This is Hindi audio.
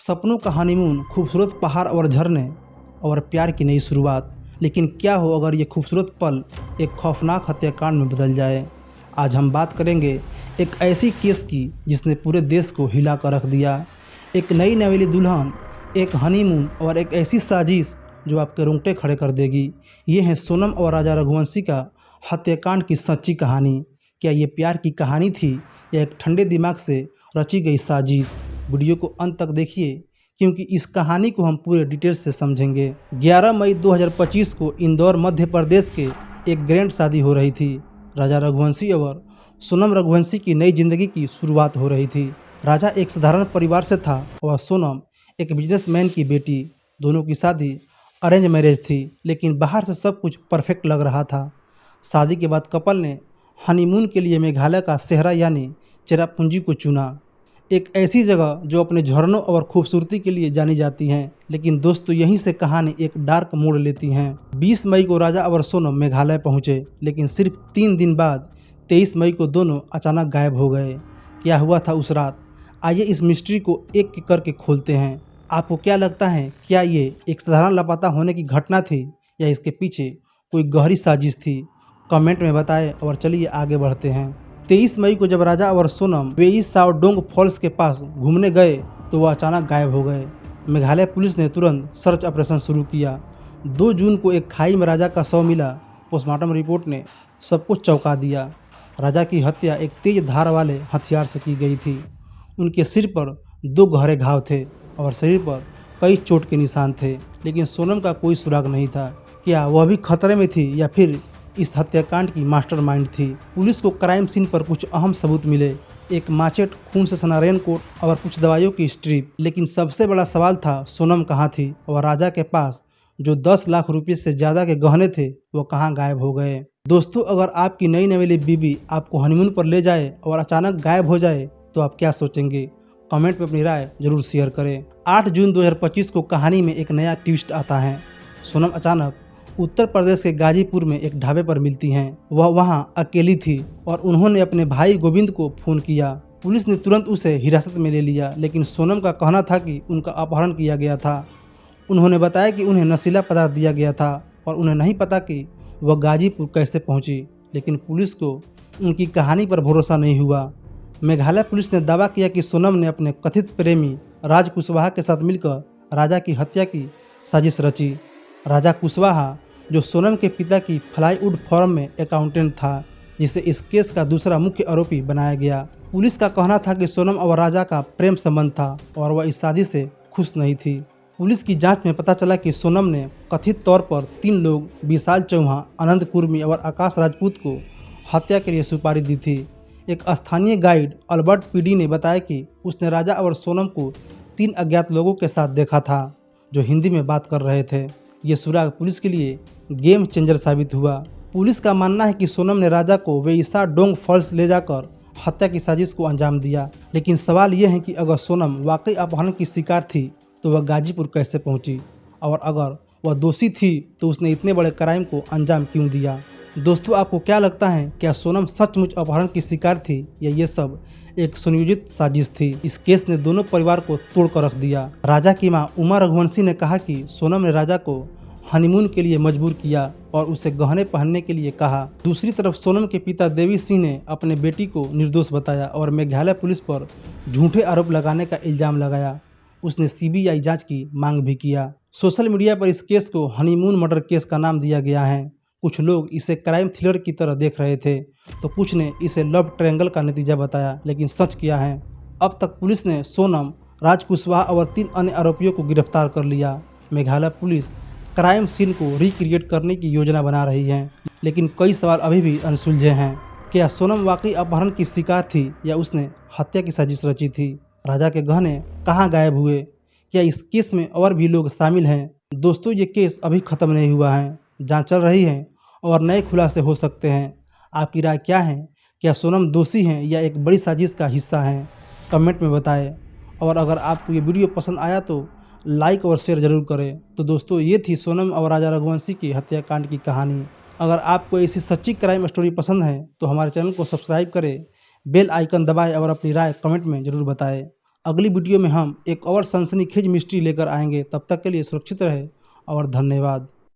सपनों का हनीमून, खूबसूरत पहाड़ और झरने और प्यार की नई शुरुआत। लेकिन क्या हो अगर ये खूबसूरत पल एक खौफनाक हत्याकांड में बदल जाए। आज हम बात करेंगे एक ऐसी केस की जिसने पूरे देश को हिला कर रख दिया। एक नई नवेली दुल्हन, एक हनीमून और एक ऐसी साजिश जो आपके रोंगटे खड़े कर देगी। ये है सोनम और राजा रघुवंशी का हत्याकांड की सच्ची कहानी। क्या ये प्यार की कहानी थी या एक ठंडे दिमाग से रची गई साजिश? वीडियो को अंत तक देखिए क्योंकि इस कहानी को हम पूरे डिटेल से समझेंगे। 11 मई 2025 को इंदौर मध्य प्रदेश के एक ग्रैंड शादी हो रही थी। राजा रघुवंशी और सोनम रघुवंशी की नई जिंदगी की शुरुआत हो रही थी। राजा एक साधारण परिवार से था और सोनम एक बिजनेसमैन की बेटी। दोनों की शादी अरेंज मैरिज थी, लेकिन बाहर से सब कुछ परफेक्ट लग रहा था। शादी के बाद कपल ने हनीमून के लिए मेघालय का सेहरा यानी चेरापूंजी को चुना, एक ऐसी जगह जो अपने झरनों और खूबसूरती के लिए जानी जाती हैं। लेकिन दोस्तों, यहीं से कहानी एक डार्क मोड़ लेती है। 20 मई को राजा और सोनम मेघालय पहुंचे, लेकिन सिर्फ 3 दिन बाद 23 मई को दोनों अचानक गायब हो गए। क्या हुआ था उस रात? आइए इस मिस्ट्री को एक एक करके खोलते हैं। आपको क्या लगता है, क्या ये एक साधारण लापता होने की घटना थी या इसके पीछे कोई गहरी साजिश थी? कमेंट में बताएं और चलिए आगे बढ़ते हैं। 23 मई को जब राजा और सोनम वेई साओडोंग फॉल्स के पास घूमने गए तो वह अचानक गायब हो गए। मेघालय पुलिस ने तुरंत सर्च ऑपरेशन शुरू किया। 2 जून को एक खाई में राजा का शव मिला। पोस्टमार्टम रिपोर्ट ने सबको चौंका दिया। राजा की हत्या एक तेज धार वाले हथियार से की गई थी। उनके सिर पर 2 गहरे घाव थे और शरीर पर कई चोट के निशान थे, लेकिन सोनम का कोई सुराग नहीं था। क्या वह भी खतरे में थी या फिर इस हत्याकांड की मास्टरमाइंड थी? पुलिस को क्राइम सीन पर कुछ अहम सबूत मिले, एक माचेट, खून से सना रेनकोट और कुछ दवाइयों की स्ट्रिप। लेकिन सबसे बड़ा सवाल था, सोनम कहाँ थी और राजा के पास जो 10 लाख रुपए से ज़्यादा के गहने थे वो कहाँ गायब हो गए। दोस्तों, अगर आपकी नई नवेली बीबी आपको हनीमून पर ले जाए और अचानक गायब हो जाए तो आप क्या सोचेंगे? कमेंट में अपनी राय जरूर शेयर करें। 8 जून 2025 को कहानी में एक नया ट्विस्ट आता है। सोनम अचानक उत्तर प्रदेश के गाजीपुर में एक ढाबे पर मिलती हैं। वह वहां अकेली थी और उन्होंने अपने भाई गोविंद को फोन किया। पुलिस ने तुरंत उसे हिरासत में ले लिया, लेकिन सोनम का कहना था कि उनका अपहरण किया गया था। उन्होंने बताया कि उन्हें नशीला पदार्थ दिया गया था और उन्हें नहीं पता कि वह गाजीपुर कैसे पहुंची। लेकिन पुलिस को उनकी कहानी पर भरोसा नहीं हुआ। मेघालय पुलिस ने दावा किया कि सोनम ने अपने कथित प्रेमी राज कुशवाहा के साथ मिलकर राजा की हत्या की साजिश रची। राजा कुशवाहा, जो सोनम के पिता की फ्लाईवुड फर्म में अकाउंटेंट था, जिसे इस केस का दूसरा मुख्य आरोपी बनाया गया। पुलिस का कहना था कि सोनम और राजा का प्रेम संबंध था और वह इस शादी से खुश नहीं थी। पुलिस की जांच में पता चला कि सोनम ने कथित तौर पर 3 लोग, विशाल चौहान, आनंद कुर्मी और आकाश राजपूत को हत्या के लिए सुपारी दी थी। एक स्थानीय गाइड अल्बर्ट पीडी ने बताया कि उसने राजा और सोनम को 3 अज्ञात लोगों के साथ देखा था जो हिंदी में बात कर रहे थे। ये सुराग पुलिस के लिए गेम चेंजर साबित हुआ। पुलिस का मानना है कि सोनम ने राजा को वेईसा डोंग फॉल्स ले जाकर हत्या की साजिश को अंजाम दिया। लेकिन सवाल यह है कि अगर सोनम वाकई अपहरण की शिकार थी तो वह गाजीपुर कैसे पहुंची, और अगर वह दोषी थी तो उसने इतने बड़े क्राइम को अंजाम क्यों दिया? दोस्तों, आपको क्या लगता है, क्या सोनम सचमुच अपहरण की शिकार थी या ये सब एक सुनियोजित साजिश थी? इस केस ने दोनों परिवार को तोड़ कर रख दिया। राजा की मां उमा रघुवंशी ने कहा कि सोनम ने राजा को हनीमून के लिए मजबूर किया और उसे गहने पहनने के लिए कहा। दूसरी तरफ सोनम के पिता देवी सिंह ने अपने बेटी को निर्दोष बताया और मेघालय पुलिस पर झूठे आरोप लगाने का इल्जाम लगाया। उसने सीबीआई जांच की मांग भी किया। सोशल मीडिया पर इस केस को हनीमून मर्डर केस का नाम दिया गया है। कुछ लोग इसे क्राइम थ्रिलर की तरह देख रहे थे तो कुछ ने इसे लव ट्रायंगल का नतीजा बताया। लेकिन सच क्या है? अब तक पुलिस ने सोनम, राज कुशवाहा और 3 अन्य आरोपियों को गिरफ्तार कर लिया। मेघालय पुलिस क्राइम सीन को रिक्रिएट करने की योजना बना रही है, लेकिन कई सवाल अभी भी अनसुलझे हैं। क्या सोनम वाकई अपहरण की शिकार थी या उसने हत्या की साजिश रची थी? राजा के गहने कहाँ गायब हुए? क्या इस केस में और भी लोग शामिल हैं? दोस्तों, ये केस अभी खत्म नहीं हुआ है, जांच चल रही है और नए खुलासे हो सकते हैं। आपकी राय क्या है? क्या सोनम दोषी हैं या एक बड़ी साजिश का हिस्सा हैं? कमेंट में बताएं। और अगर आपको ये वीडियो पसंद आया तो लाइक और शेयर जरूर करें। तो दोस्तों, ये थी सोनम और राजा रघुवंशी की हत्याकांड की कहानी। अगर आपको ऐसी सच्ची क्राइम स्टोरी पसंद है तो हमारे चैनल को सब्सक्राइब करें, बेल आइकन दबाएं और अपनी राय कमेंट में जरूर बताएं। अगली वीडियो में हम एक और सनसनीखेज मिस्ट्री लेकर आएंगे। तब तक के लिए सुरक्षित रहे और धन्यवाद।